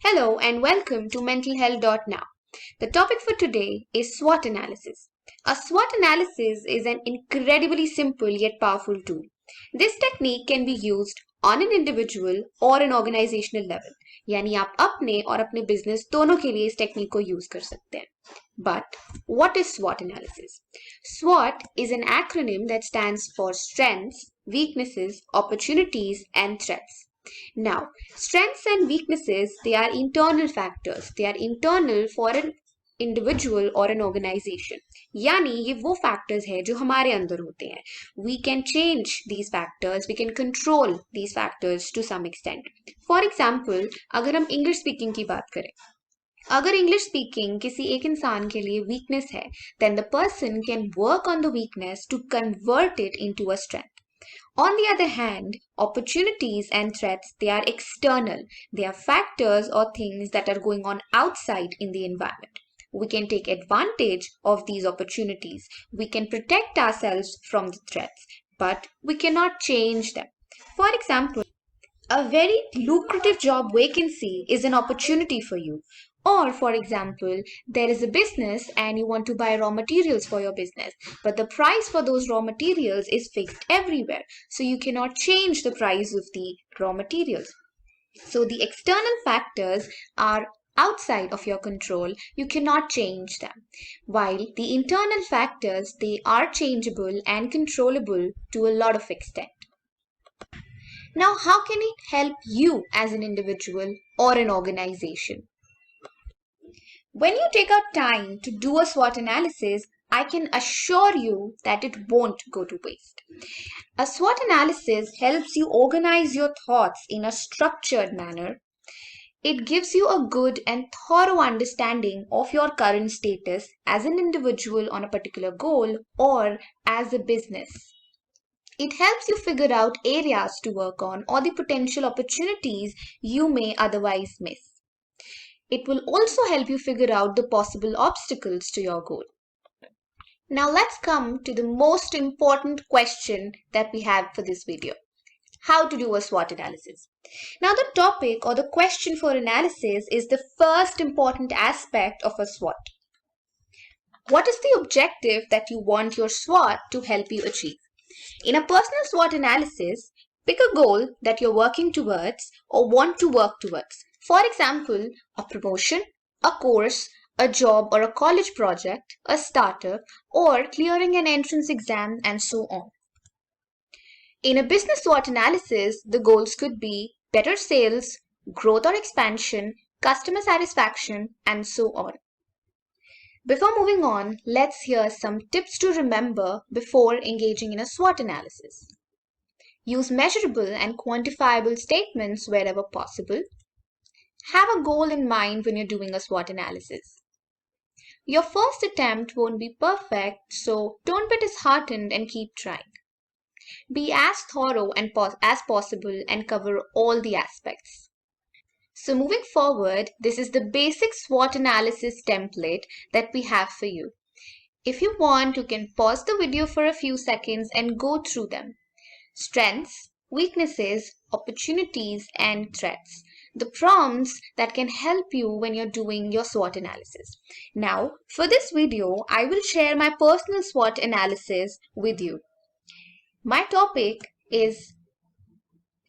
Hello and welcome to mentalhealth.now. The topic for today is SWOT analysis. A SWOT analysis is an incredibly simple yet powerful tool. This technique can be used on an individual or an organizational level. यानी आप अपने और अपने business दोनों के लिए इस technique को यूज कर सकते हैं. But what is SWOT analysis? SWOT is an acronym that stands for strengths, weaknesses, opportunities, and threats. Now, strengths and weaknesses, they are internal factors. They are internal for an individual or an organization. यानी ये वो factors है जो हमारे अंदर होते हैं. We can change these factors, we can control these factors to some extent. For example, अगर हम English speaking की बात करें, अगर इंग्लिश स्पीकिंग किसी एक इंसान के लिए वीकनेस है, then the person can work on the weakness to convert it into a strength. On the other hand, opportunities and threats, they are external. They are factors or things that are going on outside in the environment. We can take advantage of these opportunities. We can protect ourselves from the threats, but we cannot change them. For example, a very lucrative job vacancy is an opportunity for you. Or, for example, there is a business and you want to buy raw materials for your business, but the price for those raw materials is fixed everywhere. So you cannot change the price of the raw materials. So the external factors are outside of your control. You cannot change them. While the internal factors, they are changeable and controllable to a lot of extent. Now, how can it help you as an individual or an organization? When you take out time to do a SWOT analysis, I can assure you that it won't go to waste. A SWOT analysis helps you organize your thoughts in a structured manner. It gives you a good and thorough understanding of your current status as an individual on a particular goal or as a business. It helps you figure out areas to work on or the potential opportunities you may otherwise miss. It will also help you figure out the possible obstacles to your goal. Now let's come to the most important question that we have for this video. How to do a SWOT analysis. Now the topic or the question for analysis is the first important aspect of a SWOT. What is the objective that you want your SWOT to help you achieve? In a personal SWOT analysis, pick a goal that you're working towards or want to work towards. For example, a promotion, a course, a job or a college project, a startup, or clearing an entrance exam, and so on. In a business SWOT analysis, the goals could be better sales, growth or expansion, customer satisfaction, and so on. Before moving on, let's hear some tips to remember before engaging in a SWOT analysis. Use measurable and quantifiable statements wherever possible. Have a goal in mind when you're doing a SWOT analysis. Your first attempt won't be perfect, so don't be disheartened and keep trying. Be as thorough and as possible and cover all the aspects. So moving forward, this is the basic SWOT analysis template that we have for you. If you want, you can pause the video for a few seconds and go through them. Strengths, weaknesses, opportunities, and threats. The prompts that can help you when you're doing your SWOT analysis. Now, for this video, I will share my personal SWOT analysis with you. My topic is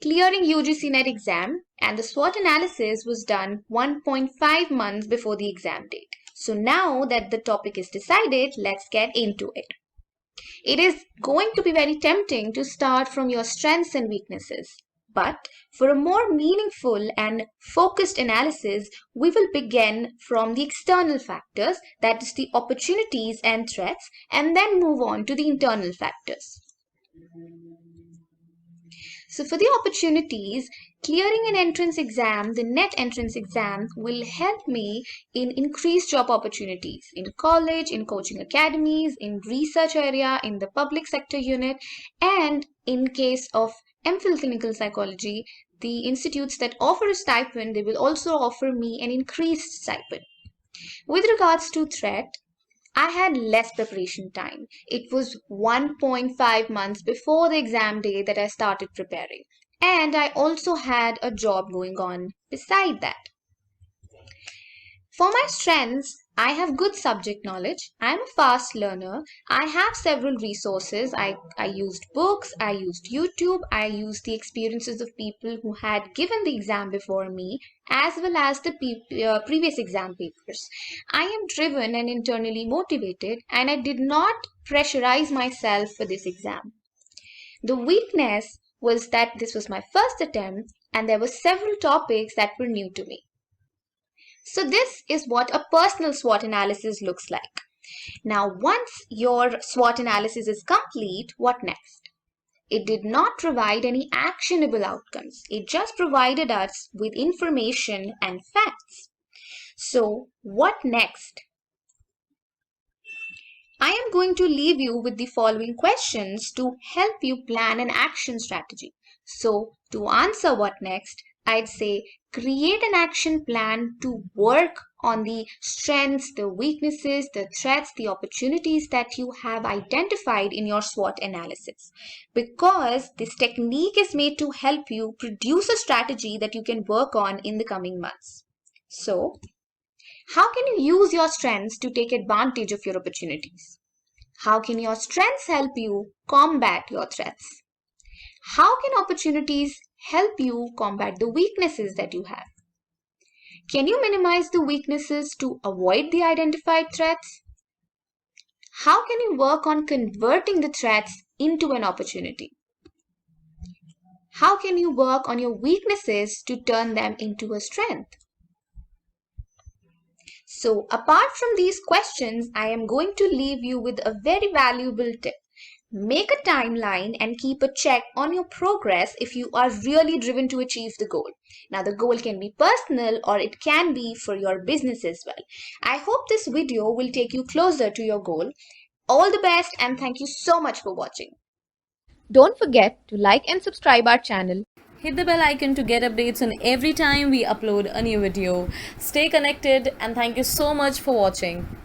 clearing UGC NET exam, and the SWOT analysis was done 1.5 months before the exam date. So now that the topic is decided, let's get into it. It is going to be very tempting to start from your strengths and weaknesses. But for a more meaningful and focused analysis, we will begin from the external factors, that is the opportunities and threats, and then move on to the internal factors. So for the opportunities, clearing an entrance exam, the NET entrance exam, will help me in increased job opportunities in college, in coaching academies, in research area, in the public sector unit, and in case of MPhil clinical psychology, the institutes that offer a stipend, they will also offer me an increased stipend. With regards to threat, I had less preparation time. It was 1.5 months before the exam day that I started preparing. And I also had a job going on beside that. For my strengths, I have good subject knowledge. I'm a fast learner. I have several resources. I used books, I used YouTube, I used the experiences of people who had given the exam before me, as well as the previous exam papers. I am driven and internally motivated, and I did not pressurize myself for this exam. The weakness was that this was my first attempt, and there were several topics that were new to me. So this is what a personal SWOT analysis looks like. Now, once your SWOT analysis is complete, what next? It did not provide any actionable outcomes. It just provided us with information and facts. So, what next? I am going to leave you with the following questions to help you plan an action strategy. So, to answer what next, I'd say create an action plan to work on the strengths, the weaknesses, the threats, the opportunities that you have identified in your SWOT analysis. Because this technique is made to help you produce a strategy that you can work on in the coming months. So, how can you use your strengths to take advantage of your opportunities? How can your strengths help you combat your threats? How can opportunities help you combat the weaknesses that you have? Can you minimize the weaknesses to avoid the identified threats? How can you work on converting the threats into an opportunity? How can you work on your weaknesses to turn them into a strength? So, apart from these questions, I am going to leave you with a very valuable tip. Make a timeline and keep a check on your progress if you are really driven to achieve the goal. Now, the goal can be personal or it can be for your business as well. I hope this video will take you closer to your goal. All the best and thank you so much for watching. Don't forget to like and subscribe our channel. Hit the bell icon to get updates on every time we upload a new video. Stay connected and thank you so much for watching.